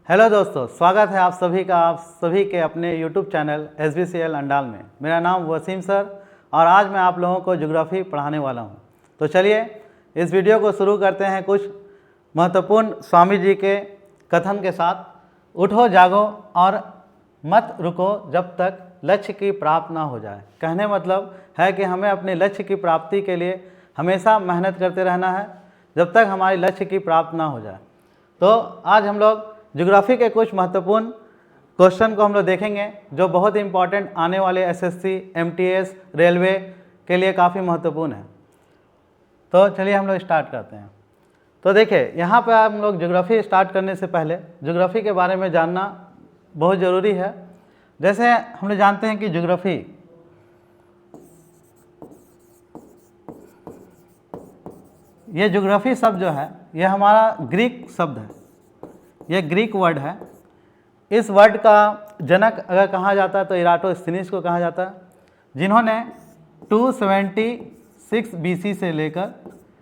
Hello दोस्तों, स्वागत है आप सभी के अपने YouTube चैनल SBCL अंडाल में। मेरा नाम वसीम सर और आज मैं आप लोगों को ज्योग्राफी पढ़ाने वाला हूं। तो चलिए इस वीडियो को शुरू करते हैं कुछ महत्वपूर्ण स्वामी जी के कथन के साथ। उठो जागो और मत रुको जब तक लक्ष्य की प्राप्ति ना हो जाए। कहने मतलब है कि हमें अपने लक्ष्य की प्राप्ति के लिए हमेशा मेहनत करते रहना है जब तक हमारी लक्ष्य की प्राप्ति ना हो जाए। तो आज हम लोग ज्योग्राफी के कुछ महत्वपूर्ण क्वेश्चन को हम लोग देखेंगे जो बहुत ही इंपॉर्टेंट आने वाले एसएससी, एमटीएस, रेलवे के लिए काफ़ी महत्वपूर्ण है। तो चलिए हम लोग स्टार्ट करते हैं। तो देखिए यहाँ पे हम लोग ज्योग्राफी स्टार्ट करने से पहले ज्योग्राफी के बारे में जानना बहुत ज़रूरी है। जैसे हम लोग जानते हैं कि ज्योग्राफी ये ज्योग्राफी शब्द जो है ये हमारा ग्रीक शब्द है, ये ग्रीक वर्ड है। इस वर्ड का जनक अगर कहा जाता है तो इराटोस्थेनीज को कहा जाता है, जिन्होंने 276 BC से लेकर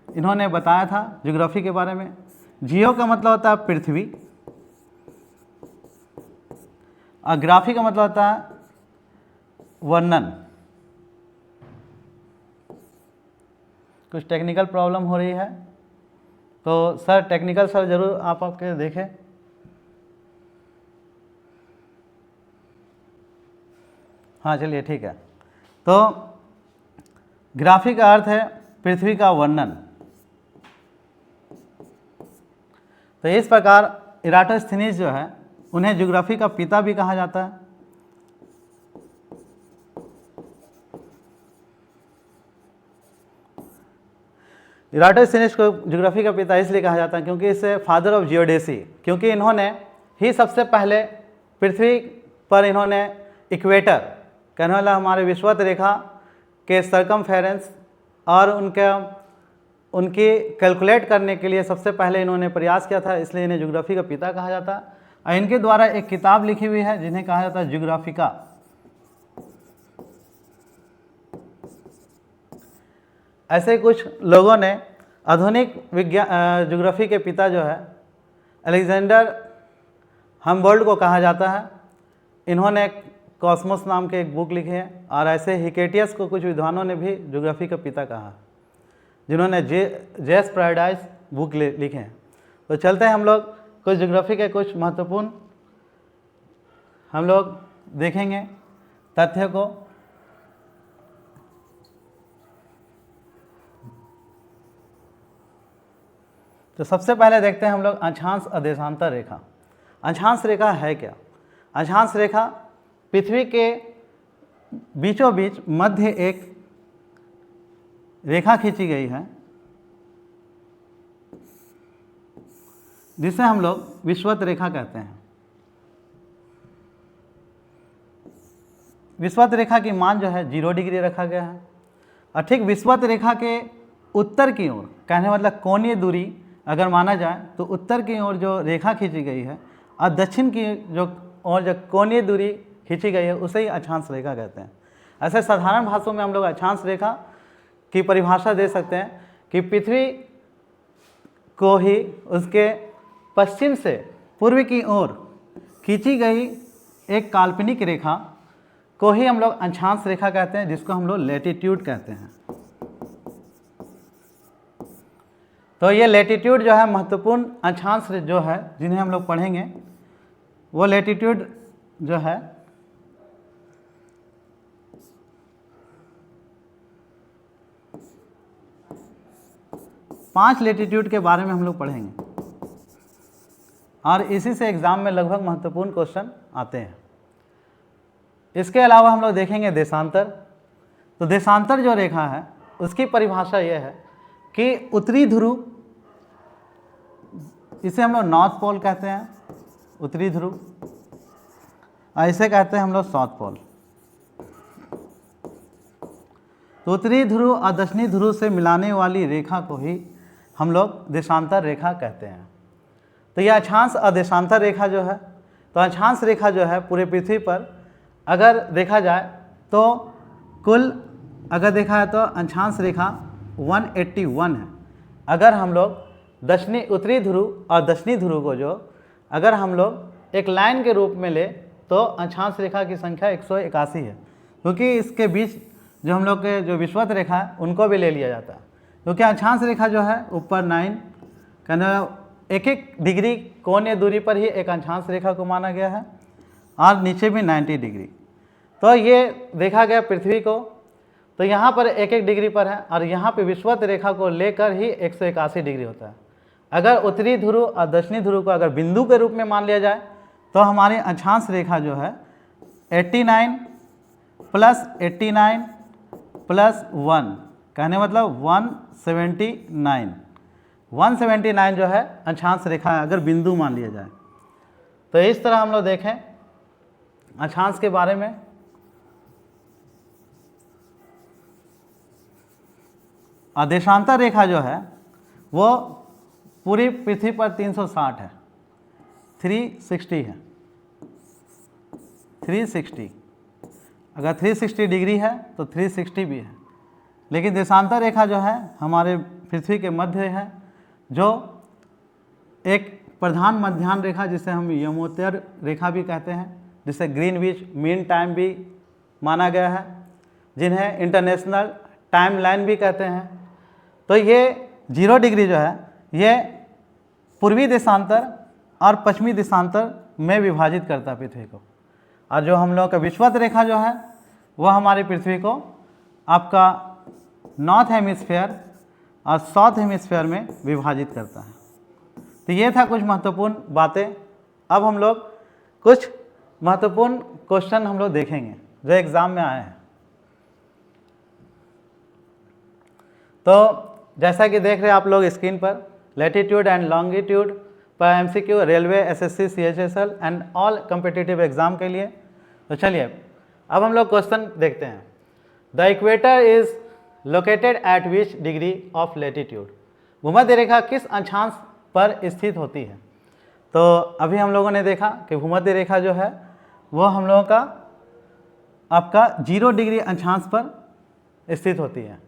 इन्होंने बताया था ज्योग्राफी के बारे में। जियो का मतलब होता है पृथ्वी और ग्राफी का मतलब होता है वर्णन। कुछ टेक्निकल प्रॉब्लम हो रही है तो सर टेक्निकल सर ज़रूर आप आपके देखें। हाँ चलिए ठीक है। तो ग्राफी का अर्थ है पृथ्वी का वर्णन। तो इस प्रकार इराटोस्थेनीज जो है उन्हें ज्योग्राफी का पिता भी कहा जाता है। इराटोस्थेनीज को ज्योग्राफी का पिता इसलिए कहा जाता है क्योंकि इसे फादर ऑफ जियोडेसी, क्योंकि इन्होंने ही सबसे पहले पृथ्वी पर इन्होंने इक्वेटर कहने वाला हमारे विषुवत रेखा के सरकमफेरेंस और उनकी कैलकुलेट करने के लिए सबसे पहले इन्होंने प्रयास किया था, इसलिए इन्हें ज्योग्राफी का पिता कहा जाता है। और इनके द्वारा एक किताब लिखी हुई है जिन्हें कहा जाता है ज्योग्राफिका। ऐसे कुछ लोगों ने आधुनिक विज्ञान ज्योग्राफी के पिता जो है अलेक्जेंडर हम्बोल्ट को कहा जाता है। इन्होंने कॉस्मोस नाम के एक बुक लिखे हैं और ऐसे हिकेटियस को कुछ विद्वानों ने भी ज्योग्राफी का पिता कहा, जिन्होंने जेस पैराडाइज बुक लिखे हैं। तो चलते हैं हम लोग कुछ ज्योग्राफी के कुछ महत्वपूर्ण हम लोग देखेंगे तथ्य को। तो सबसे पहले देखते हैं हम लोग अक्षांश अदेशांतर रेखा। अक्षांश रेखा है क्या? अक्षांश रेखा पृथ्वी के बीचों बीच मध्य एक रेखा खींची गई है जिसे हम लोग विषुवत रेखा कहते हैं। विषुवत रेखा की मान जो है 0 डिग्री रखा गया है और ठीक विषुवत रेखा के उत्तर की ओर, कहने मतलब कोणीय दूरी अगर माना जाए तो उत्तर की ओर जो रेखा खींची गई है और दक्षिण की जो कोणीय दूरी खींची गई है उसे ही अक्षांश रेखा कहते हैं। ऐसे साधारण भाषाओं में हम लोग अक्षांश रेखा की परिभाषा दे सकते हैं कि पृथ्वी को ही उसके पश्चिम से पूर्व की ओर खींची गई एक काल्पनिक रेखा को ही हम लोग अक्षांश रेखा कहते हैं, जिसको हम लोग लैटिट्यूड कहते हैं। तो ये लैटिट्यूड जो है महत्वपूर्ण अक्षांश जो है जिन्हें हम लोग पढ़ेंगे, वो लैटिट्यूड जो है पांच लैटिट्यूड के बारे में हम लोग पढ़ेंगे और इसी से एग्जाम में लगभग महत्वपूर्ण क्वेश्चन आते हैं। इसके अलावा हम लोग देखेंगे देशांतर। तो देशांतर जो रेखा है उसकी परिभाषा यह है कि उत्तरी ध्रुव, इसे हम लोग नॉर्थ पोल कहते हैं, उत्तरी ध्रुव, और इसे कहते हैं हम लोग साउथ पोल। तो उत्तरी ध्रुव और दक्षिणी ध्रुव से मिलाने वाली रेखा को ही हम लोग देशांतर रेखा कहते हैं। तो यह अक्षांश और देशांतर रेखा जो है, तो अक्षांश रेखा जो है पूरे पृथ्वी पर अगर देखा जाए तो कुल अगर देखा है तो अक्षांश रेखा 181 है। अगर हम लोग उत्तरी ध्रुव और दक्षिणी ध्रुव को जो अगर हम लोग एक लाइन के रूप में ले तो अक्षांश रेखा की संख्या 181 है, क्योंकि इसके बीच जो हम लोग के जो विषुवत रेखा है उनको भी ले लिया जाता है, क्योंकि अक्षांश रेखा जो है ऊपर 9 कहना एक डिग्री कोणीय दूरी पर ही एक अक्षांश रेखा को माना गया है और नीचे भी 90 डिग्री। तो ये देखा गया पृथ्वी को, तो यहाँ पर एक डिग्री पर है और यहाँ पे विषुवत रेखा को लेकर ही 181 डिग्री होता है। अगर उत्तरी ध्रुव और दक्षिणी ध्रुव को अगर बिंदु के रूप में मान लिया जाए तो हमारी अक्षांश रेखा जो है 89 प्लस 89 प्लस 1 कहने मतलब 179 जो है अक्षांश रेखा है अगर बिंदु मान लिया जाए। तो इस तरह हम लोग देखें अक्षांश के बारे में। और देशांतर रेखा जो है वो पूरी पृथ्वी पर 360 है, 360 है, 360 अगर 360 डिग्री है तो 360 भी है। लेकिन देशांतर रेखा जो है हमारे पृथ्वी के मध्य है, जो एक प्रधान मध्याह्न रेखा जिसे हम यमोत्तर रेखा भी कहते हैं, जिसे ग्रीनविच मीन टाइम भी माना गया है, जिन्हें इंटरनेशनल टाइम लाइन भी कहते हैं। तो ये 0 डिग्री जो है ये पूर्वी देशांतर और पश्चिमी देशांतर में विभाजित करता है पृथ्वी को, और जो हम लोगों का विषुवत रेखा जो है वह हमारी पृथ्वी को आपका नॉर्थ हेमिस्फीयर और साउथ हेमिस्फीयर में विभाजित करता है। तो ये था कुछ महत्वपूर्ण बातें। अब हम लोग कुछ महत्वपूर्ण क्वेश्चन हम लोग देखेंगे जो एग्ज़ाम में आए हैं। तो जैसा कि देख रहे हैं आप लोग स्क्रीन पर, लैटिट्यूड एंड लॉन्गिट्यूड पर MCQ railway, SSC, CHSL and all competitive exam के लिए। तो चलिए अब हम लोग क्वेश्चन देखते हैं। The equator is located at which degree of latitude? भूमध्य रेखा किस अक्षांश पर स्थित होती है? तो अभी हम लोगों ने देखा कि भूमध्य रेखा जो है वो हम लोगों का आपका 0 डिग्री अक्षांश पर स्थित होती है।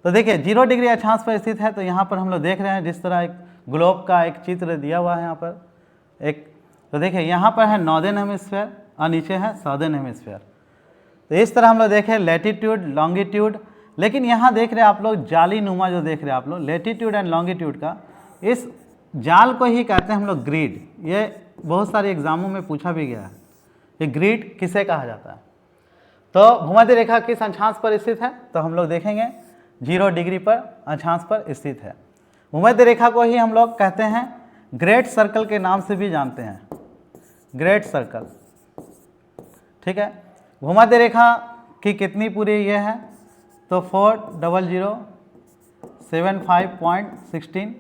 तो देखिए 0 डिग्री अक्षांश पर स्थित है, तो यहाँ पर हम लोग देख रहे हैं जिस तरह एक ग्लोब का एक चित्र दिया हुआ है यहाँ पर एक। तो देखिए यहाँ पर है नॉर्दर्न हेमिस्फीयर और नीचे है साउदर्न हेमिस्फीयर। तो इस तरह हम लोग देखें लैटिट्यूड, लॉन्गिट्यूड, लेकिन यहाँ देख रहे हैं आप लोग जाली नुमा जो देख रहे हैं आप लोग लैटिट्यूड एंड लॉन्गिट्यूड का, इस जाल को ही कहते हैं हम लोग ग्रिड। ये बहुत सारे एग्जामों में पूछा भी गया है, ये ग्रिड किसे कहा जाता है। तो भूमध्य रेखा किस अक्षांश पर स्थित है? तो हम लोग देखेंगे 0 डिग्री पर अक्षांश पर स्थित है। भूमध्य रेखा को ही हम लोग कहते हैं ग्रेट सर्कल के नाम से भी जानते हैं, ग्रेट सर्कल, ठीक है। भूमध्य रेखा की कितनी पूरी ये है? तो 40075.16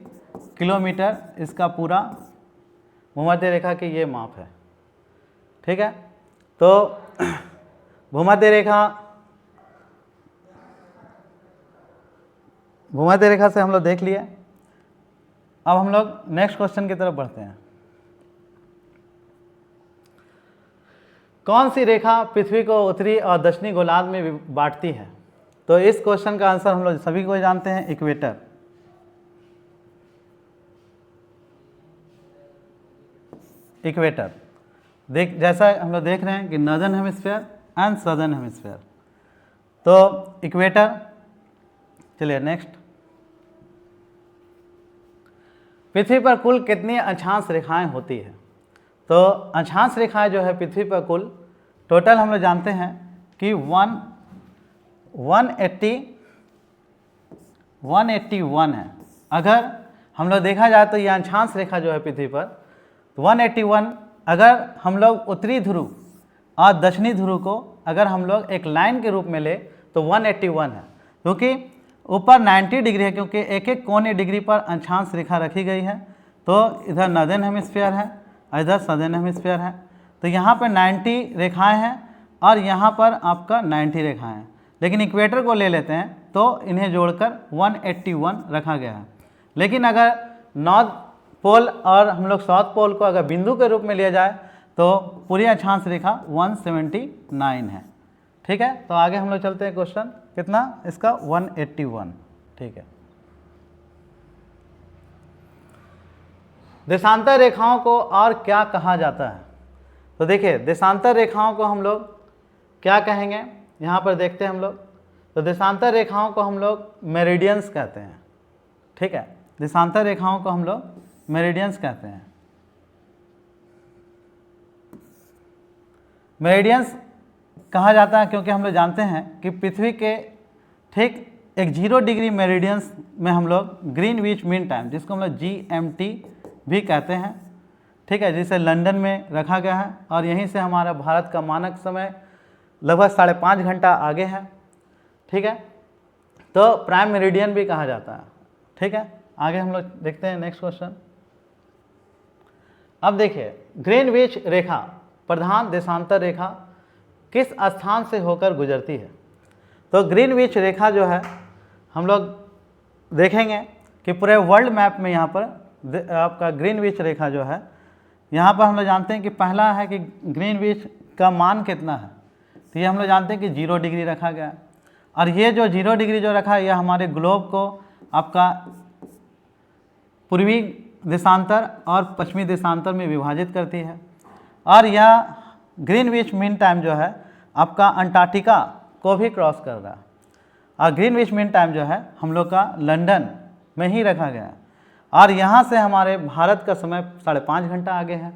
किलोमीटर इसका पूरा भूमध्य रेखा की ये माप है, ठीक है। तो भूमध्य रेखा से हम लोग देख लिए। अब हम लोग नेक्स्ट क्वेश्चन की तरफ बढ़ते हैं। कौन सी रेखा पृथ्वी को उत्तरी और दक्षिणी गोलार्ध में बांटती है? तो इस क्वेश्चन का आंसर हम लोग सभी को जानते हैं, इक्वेटर। इक्वेटर जैसा हम लोग देख रहे हैं कि northern hemisphere and southern hemisphere, तो इक्वेटर। चलिए नेक्स्ट, पृथ्वी पर कुल कितनी अक्षांश रेखाएं होती है? तो अक्षांश रेखाएं जो है पृथ्वी पर कुल टोटल हम लोग जानते हैं कि 181 है। अगर हम लोग देखा जाए तो ये अक्षांश रेखा जो है पृथ्वी पर 181, अगर हम लोग उत्तरी ध्रुव और दक्षिणी ध्रुव को अगर हम लोग एक लाइन के रूप में ले तो 181 है, क्योंकि ऊपर 90 डिग्री है, क्योंकि एक एक कोने डिग्री पर अक्षांश रेखा रखी गई है। तो इधर नॉर्दर्न हेमिस्फीयर है और इधर सदर्न हेमिस्फीयर है। तो यहाँ पर 90 रेखाएं हैं और यहाँ पर आपका 90 रेखाएं हैं, लेकिन इक्वेटर को ले लेते हैं तो इन्हें जोड़कर 181 रखा गया है। लेकिन अगर नॉर्थ पोल और हम लोग साउथ पोल को अगर बिंदु के रूप में लिया जाए तो पूरी अक्षांश रेखा 179 है, ठीक है। तो आगे हम लोग चलते हैं, क्वेश्चन कितना इसका 181, ठीक है। देशांतर रेखाओं को और क्या कहा जाता है? तो देखिए देशांतर रेखाओं को हम लोग क्या कहेंगे, यहाँ पर देखते हैं हम लोग। तो देशांतर रेखाओं को हम लोग मेरिडियंस कहते हैं, ठीक है। देशांतर रेखाओं को हम लोग मेरिडियंस कहते हैं। मेरिडियंस कहा जाता है क्योंकि हम लोग जानते हैं कि पृथ्वी के ठीक एक 0 डिग्री मेरिडियंस में हम लोग ग्रीनविच मीन टाइम, जिसको हम लोग GMT भी कहते हैं, ठीक है, जिसे लंदन में रखा गया है और यहीं से हमारा भारत का मानक समय लगभग 5.5 घंटा आगे है, ठीक है। तो प्राइम मेरिडियन भी कहा जाता है, ठीक है। आगे हम लोग देखते हैं नेक्स्ट क्वेश्चन। अब देखिए ग्रीनविच रेखा, प्रधान देशांतर रेखा, किस स्थान से होकर गुजरती है। तो ग्रीनविच रेखा जो है हम लोग देखेंगे कि पूरे वर्ल्ड मैप में यहाँ पर आपका ग्रीनविच रेखा जो है, यहाँ पर हम लोग जानते हैं कि पहला है कि ग्रीनविच का मान कितना है। तो ये हम लोग जानते हैं कि 0 डिग्री रखा गया है, और ये जो 0 डिग्री जो रखा है यह हमारे ग्लोब को आपका पूर्वी देशांतर और पश्चिमी देशांतर में विभाजित करती है। और यह ग्रीनविच मीन टाइम जो है आपका अंटार्कटिका को भी क्रॉस कर रहा है, और ग्रीनविच मीन टाइम जो है हम लोग का लंदन में ही रखा गया है, और यहाँ से हमारे भारत का समय 5.5 घंटा आगे है।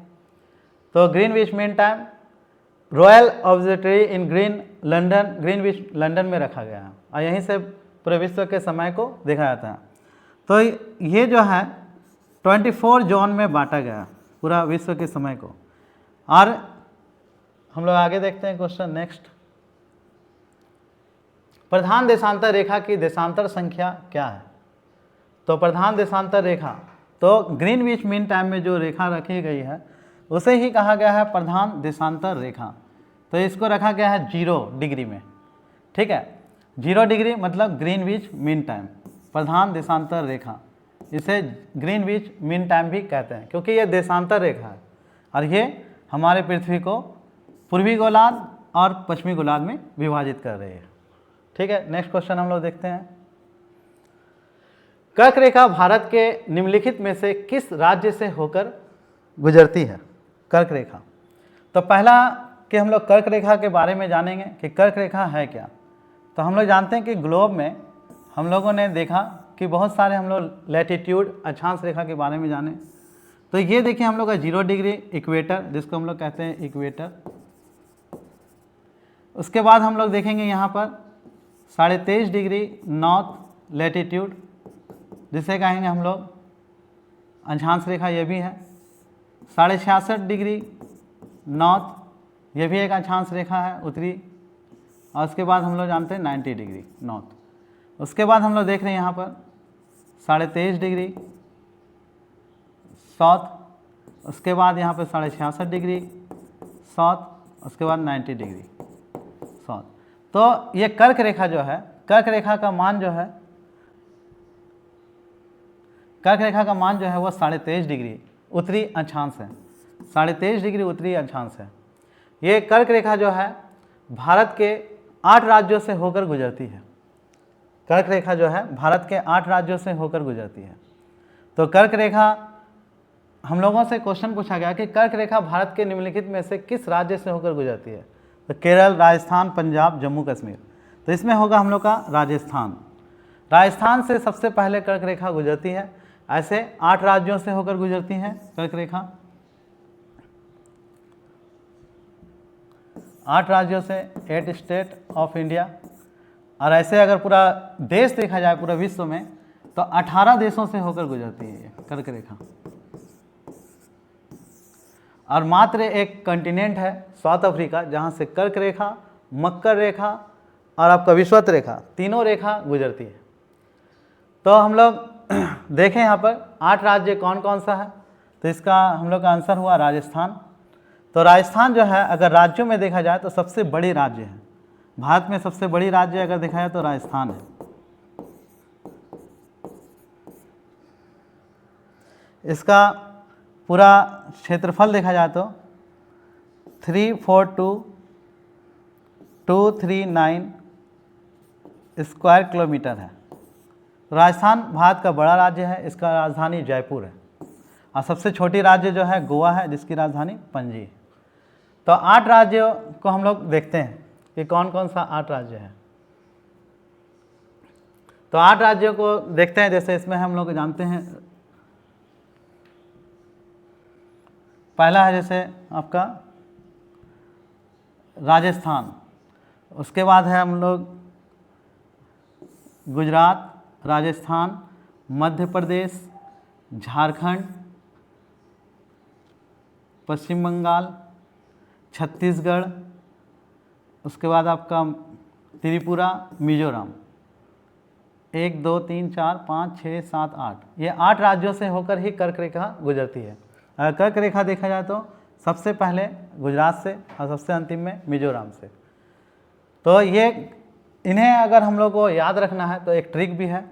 तो Greenwich mean time royal observatory in London, Greenwich London में रखा गया है, और यहीं से पूरे विश्व के समय को देखा जाता है। तो ये जो है 24 जोन में बांटा गया पूरा विश्व के समय को। और हम लोग आगे देखते हैं क्वेश्चन नेक्स्ट। प्रधान देशांतर रेखा की देशांतर संख्या क्या है। तो प्रधान देशांतर रेखा, तो ग्रीनविच मीन टाइम में जो रेखा रखी गई है उसे ही कहा गया है प्रधान देशांतर रेखा। तो इसको रखा गया है 0 डिग्री में, ठीक है। 0 डिग्री मतलब ग्रीनविच मीन टाइम, प्रधान देशांतर रेखा, इसे ग्रीनविच मीन टाइम भी कहते हैं क्योंकि ये देशांतर रेखा है और ये हमारे पृथ्वी को पूर्वी गोलार्ध और पश्चिमी गोलार्ध में विभाजित कर रही है, ठीक है। नेक्स्ट क्वेश्चन हम लोग देखते हैं। कर्क रेखा भारत के निम्नलिखित में से किस राज्य से होकर गुजरती है। कर्क रेखा, तो पहला कि हम लोग कर्क रेखा के बारे में जानेंगे कि कर्क रेखा है क्या। तो हम लोग जानते हैं कि ग्लोब में हम लोगों ने देखा कि बहुत सारे हम लोग लैटिट्यूड अक्षांश रेखा के बारे में जाने। तो ये देखिए हम लोग का 0 डिग्री इक्वेटर, जिसको हम लोग कहते हैं इक्वेटर। उसके बाद हम लोग देखेंगे यहाँ पर 23.5 डिग्री नॉर्थ लैटिट्यूड, जिसे कहेंगे हम लोग अक्षांश रेखा, ये भी है। 66.5 डिग्री नॉर्थ, ये भी एक अक्षांश रेखा है उत्तरी। और उसके बाद हम लोग जानते हैं 90 डिग्री नॉर्थ। उसके बाद हम लोग देख रहे हैं यहाँ पर 23.5 डिग्री साउथ। उसके बाद यहाँ पर 66.5 डिग्री साउथ। उसके बाद 90 डिग्री साउथ। तो ये कर्क रेखा जो है, कर्क रेखा का मान जो है, कर्क रेखा का मान जो है वो 23.5 डिग्री उत्तरी अक्षांश है। 23.5 डिग्री उत्तरी अक्षांश है। ये कर्क रेखा जो है भारत के 8 राज्यों से होकर गुजरती है। कर्क रेखा जो है भारत के 8 राज्यों से होकर गुजरती है। तो कर्क रेखा, हम लोगों से क्वेश्चन पूछा गया कि कर्क रेखा भारत के निम्नलिखित में से किस राज्य से होकर गुजरती है। तो केरल, राजस्थान, पंजाब, जम्मू कश्मीर। तो इसमें होगा हम लोग का राजस्थान। राजस्थान से सबसे पहले कर्क रेखा गुजरती है। ऐसे 8 राज्यों से होकर गुजरती है कर्क रेखा, 8 राज्यों से, 8 स्टेट ऑफ इंडिया। और ऐसे अगर पूरा देश देखा जाए पूरा विश्व में तो 18 देशों से होकर गुजरती है ये कर्क रेखा। और मात्र एक कंटिनेंट है साउथ अफ्रीका, जहाँ से कर्क रेखा, मकर रेखा और आपका विषुवत रेखा, तीनों रेखा गुजरती है। तो हम लोग देखें यहाँ पर 8 राज्य कौन कौन सा है। तो इसका हम लोग का आंसर हुआ राजस्थान। तो राजस्थान जो है अगर राज्यों में देखा जाए तो सबसे बड़ी राज्य है। भारत में सबसे बड़ी राज्य अगर देखा जाए तो राजस्थान है। इसका पूरा क्षेत्रफल देखा जाए तो 342,239 स्क्वायर किलोमीटर है। राजस्थान भारत का बड़ा राज्य है, इसका राजधानी जयपुर है। और सबसे छोटी राज्य जो है गोवा है, जिसकी राजधानी पणजी है। तो 8 राज्यों को हम लोग देखते हैं कि कौन कौन सा 8 राज्य है। तो 8 राज्यों को देखते हैं। जैसे इसमें हम लोग जानते हैं, पहला है जैसे आपका राजस्थान, उसके बाद है हम लोग गुजरात, राजस्थान, मध्य प्रदेश, झारखंड, पश्चिम बंगाल, छत्तीसगढ़, उसके बाद आपका त्रिपुरा, मिजोरम। 1 2 3 4 5 6 7 8, ये 8 राज्यों से होकर ही कर्क रेखा गुजरती है। अगर कर्क रेखा देखा जाए तो सबसे पहले गुजरात से और सबसे अंतिम में मिजोरम से। तो ये इन्हें अगर हम लोग को याद रखना है तो एक ट्रिक भी है।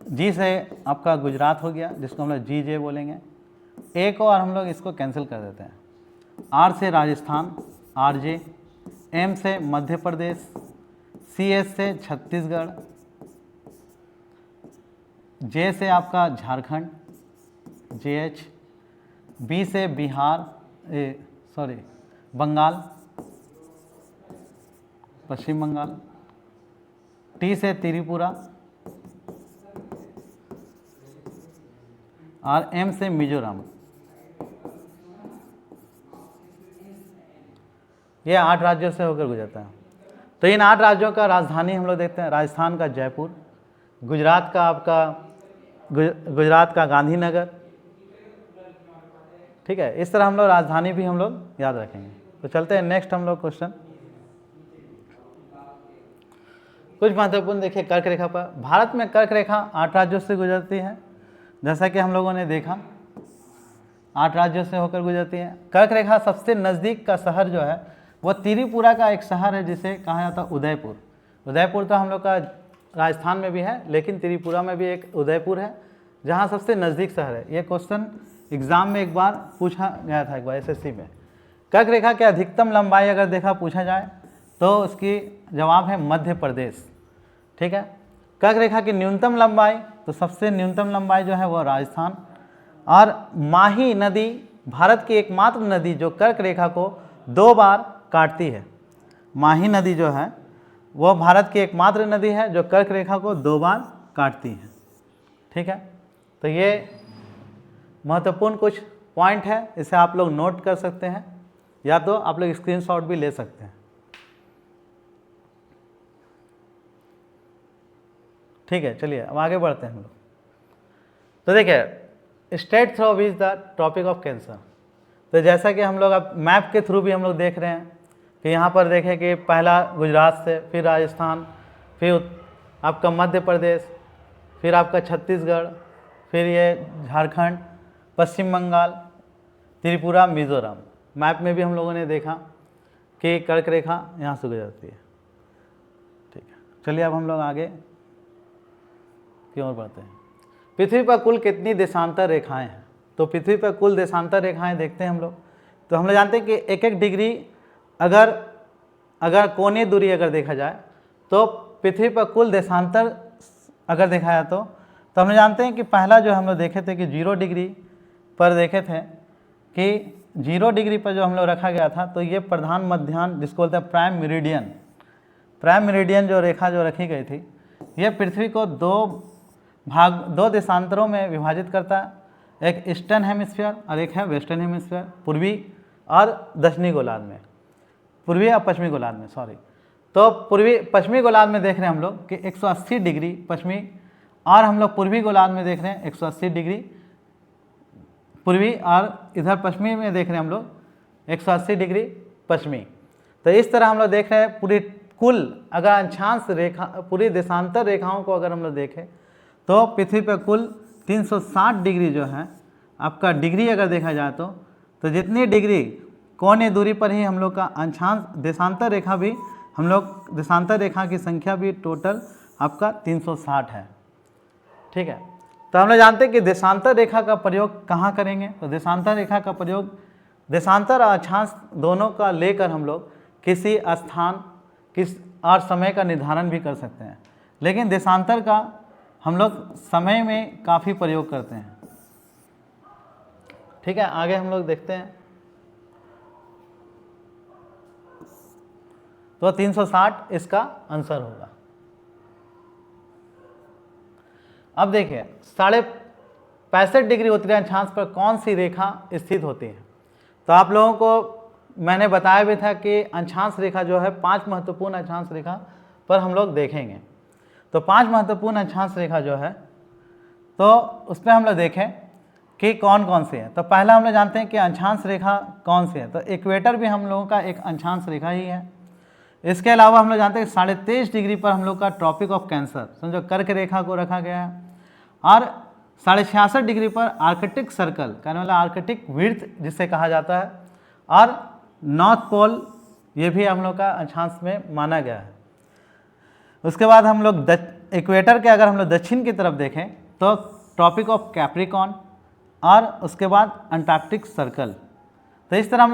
जी से आपका गुजरात हो गया, जिसको हम लोग जी जे बोलेंगे। ए को और हम लोग इसको कैंसिल कर देते हैं। आर से राजस्थान, आर जे। एम से मध्य प्रदेश, सी एस से छत्तीसगढ़, जे से आपका झारखंड, जे एच। बी से बिहार, बंगाल, पश्चिम बंगाल। टी से त्रिपुरा और एम से मिजोरम। ये 8 राज्यों से होकर गुजरता है। तो इन 8 राज्यों का राजधानी हम लोग देखते हैं। राजस्थान का जयपुर, गुजरात का आपका गुजरात का गांधीनगर, ठीक है। इस तरह हम लोग राजधानी भी हम लोग याद रखेंगे। तो चलते हैं नेक्स्ट हम लोग क्वेश्चन। कुछ महत्वपूर्ण देखिए कर्क रेखा पर। भारत में कर्क रेखा 8 राज्यों से गुजरती है, जैसा कि हम लोगों ने देखा 8 राज्यों से होकर गुजरती है। कर्क रेखा सबसे नज़दीक का शहर जो है वो त्रिपुरा का एक शहर है, जिसे कहा जाता है उदयपुर। उदयपुर तो हम लोग का राजस्थान में भी है, लेकिन त्रिपुरा में भी एक उदयपुर है, जहाँ सबसे नज़दीक शहर है। ये क्वेश्चन एग्ज़ाम में एक बार पूछा गया था, एक बार SSC में। कर्क रेखा की अधिकतम लंबाई अगर पूछा जाए तो उसकी जवाब है मध्य प्रदेश, ठीक है। कर्क रेखा की न्यूनतम लंबाई, तो सबसे न्यूनतम लंबाई जो है वो राजस्थान। और माही नदी भारत की एकमात्र नदी जो कर्क रेखा को 2 बार काटती है। माही नदी जो है वो भारत की एकमात्र नदी है जो कर्क रेखा को 2 बार काटती है, ठीक है। तो ये महत्वपूर्ण कुछ पॉइंट है, इसे आप लोग नोट कर सकते हैं, या तो आप लोग स्क्रीनशॉट भी ले सकते हैं, ठीक है। चलिए अब आगे बढ़ते हैं हम लोग। तो देखिए, state through is the topic of cancer. तो जैसा कि हम लोग अब मैप के थ्रू भी हम लोग देख रहे हैं कि यहाँ पर देखें कि पहला गुजरात से, फिर राजस्थान, फिर आपका मध्य प्रदेश, फिर आपका छत्तीसगढ़, फिर ये झारखंड, पश्चिम बंगाल, त्रिपुरा, मिजोरम। मैप में भी हम लोगों ने देखा कि कर्क रेखा यहाँ से गुजरती है, ठीक है। चलिए अब हम लोग आगे की ओर बढ़ते हैं। पृथ्वी पर कुल कितनी देशांतर रेखाएं हैं? तो पृथ्वी पर कुल देशांतर रेखाएं देखते हैं हम लोग। तो हम लोग जानते हैं कि 1-1 डिग्री अगर कोणीय दूरी अगर देखा जाए तो पृथ्वी पर कुल देशांतर अगर देखा जाए तो हम लोग जानते हैं कि पहला जो हम लोग देखे थे कि 0 डिग्री पर देखे थे कि 0 डिग्री पर जो हम लोग रखा गया था, तो ये प्रधान मध्याह्न जिसको बोलते हैं प्राइम मेरिडियन जो रेखा जो रखी गई थी, ये पृथ्वी को 2 देशांतरों में विभाजित करता है। एक ईस्टर्न हेमिस्फीयर और एक है वेस्टर्न हेमिस्फीयर, पूर्वी और दक्षिणी गोलार्ध में, पूर्वी और पश्चिमी गोलार्ध में, सॉरी। तो पश्चिमी गोलार्ध में देख रहे हैं हम लोग कि 180 डिग्री पश्चिमी, और हम लोग पूर्वी गोलार्ध में देख रहे हैं 180 डिग्री पूर्वी, और इधर पश्चिमी में देख रहे हैं हम लोग 180 डिग्री पश्चिमी। तो इस तरह हम लोग देख रहे हैं पूरी कुल अगर अंशांश रेखा, पूरी देशांतर रेखाओं को अगर हम लोग देखें तो पृथ्वी पर कुल 360 डिग्री जो है आपका डिग्री अगर देखा जाए तो जितनी डिग्री कोणीय दूरी पर ही हम लोग का अंशांश देशांतर रेखा भी, हम लोग देशांतर रेखा की संख्या भी टोटल आपका 360 है, ठीक है। तो हम लोग जानते हैं कि देशांतर रेखा का प्रयोग कहाँ करेंगे? तो देशांतर रेखा का प्रयोग देशांतर और अक्षांश दोनों का लेकर हम लोग किसी स्थान किस और समय का निर्धारण भी कर सकते हैं, लेकिन देशांतर का हम लोग समय में काफ़ी प्रयोग करते हैं। ठीक है, आगे हम लोग देखते हैं। तो 360 इसका आंसर होगा। अब देखिए 65.5 डिग्री उत्तरी अक्षांश पर कौन सी रेखा स्थित होती है। तो आप लोगों को मैंने बताया भी था कि अक्षांश रेखा जो है 5 महत्वपूर्ण अक्षांश रेखा पर हम लोग देखेंगे। तो 5 महत्वपूर्ण अक्षांश रेखा जो है तो उस पर हम लोग देखें कि कौन कौन सी है। तो पहला हम लोग जानते हैं कि अक्षांश रेखा कौन सी है। तो इक्वेटर भी हम लोगों का एक अक्षांश रेखा ही है। इसके अलावा हम लोग जानते हैं कि 23.5 डिग्री पर हम लोग का ट्रॉपिक ऑफ कैंसर, समझो कर्क रेखा को रखा गया है, और 66.5 डिग्री पर आर्कटिक सर्कल कहने वाला आर्कटिक वृत्त जिसे कहा जाता है, और नॉर्थ पोल ये भी हम लोग का अक्षांश में माना गया है। उसके बाद हम लोग इक्वेटर के अगर हम लोग दक्षिण की तरफ देखें तो ट्रॉपिक ऑफ कैप्रिकॉन, और उसके बाद अंटार्कटिक सर्कल। तो इस तरह हम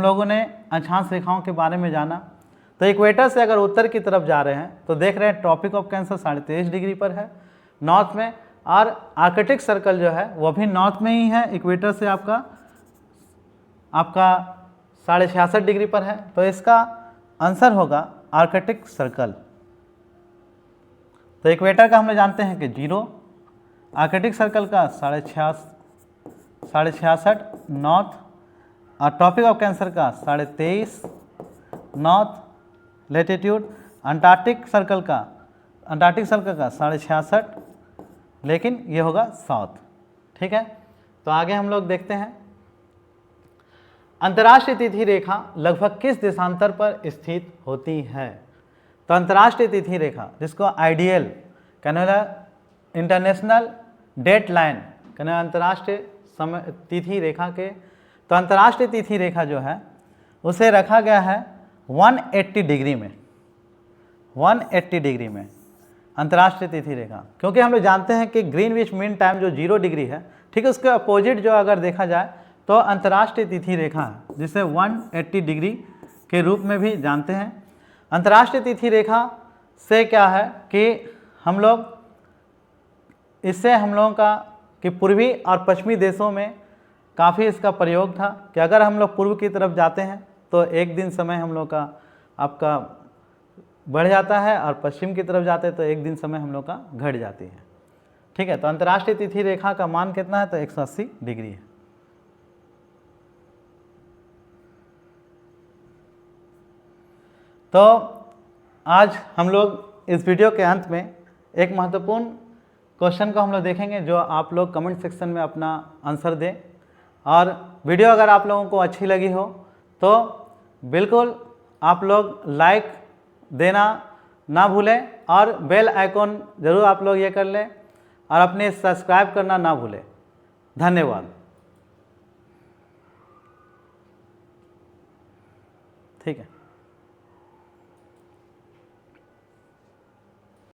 लोगों ने अक्षांश रेखाओं के बारे में जाना। तो इक्वेटर से अगर उत्तर की तरफ जा रहे हैं तो देख रहे हैं ट्रॉपिक ऑफ कैंसर 23.5 डिग्री पर है नॉर्थ में, और आर्कटिक सर्कल जो है वो भी नॉर्थ में ही है, इक्वेटर से आपका 66.5 डिग्री पर है। तो इसका आंसर होगा आर्कटिक सर्कल। तो इक्वेटर का हम लोग जानते हैं कि 0, आर्कटिक सर्कल का 66.5 नॉर्थ, और ट्रॉपिक ऑफ कैंसर का 23.5 नॉर्थ लेटीट्यूड, अंटार्कटिक सर्कल का 66.5, लेकिन ये होगा साउथ। ठीक है, तो आगे हम लोग देखते हैं अंतर्राष्ट्रीय तिथि रेखा लगभग किस देशांतर पर स्थित होती है। तो अंतर्राष्ट्रीय तिथि रेखा जिसको आइडियल कहने वाला इंटरनेशनल डेट लाइन कहने वाला अंतर्राष्ट्रीय समय तिथि रेखा के, तो अंतर्राष्ट्रीय तिथि रेखा जो है उसे रखा गया है 180 डिग्री में, 180 डिग्री में अंतर्राष्ट्रीय तिथि रेखा, क्योंकि हम लोग जानते हैं कि ग्रीनविच मीन टाइम जो 0 डिग्री है, ठीक है, उसके अपोजिट जो अगर देखा जाए तो अंतर्राष्ट्रीय तिथि रेखा है जिसे 180 डिग्री के रूप में भी जानते हैं। अंतर्राष्ट्रीय तिथि रेखा से क्या है कि हम लोग इससे हम लोगों का कि पूर्वी और पश्चिमी देशों में काफ़ी इसका प्रयोग था कि अगर हम लोग पूर्व की तरफ जाते हैं तो एक दिन समय हम लोग का आपका बढ़ जाता है, और पश्चिम की तरफ जाते हैं तो एक दिन समय हम लोग का घट जाती है। ठीक है, तो अंतर्राष्ट्रीय तिथि रेखा का मान कितना है, तो 180 डिग्री है। तो आज हम लोग इस वीडियो के अंत में एक महत्वपूर्ण क्वेश्चन को हम लोग देखेंगे जो आप लोग कमेंट सेक्शन में अपना आंसर दें, और वीडियो अगर आप लोगों को अच्छी लगी हो तो बिल्कुल आप लोग लाइक देना ना भूलें, और बेल आइकॉन ज़रूर आप लोग ये कर लें, और अपने सब्सक्राइब करना ना भूलें। धन्यवाद। ठीक है।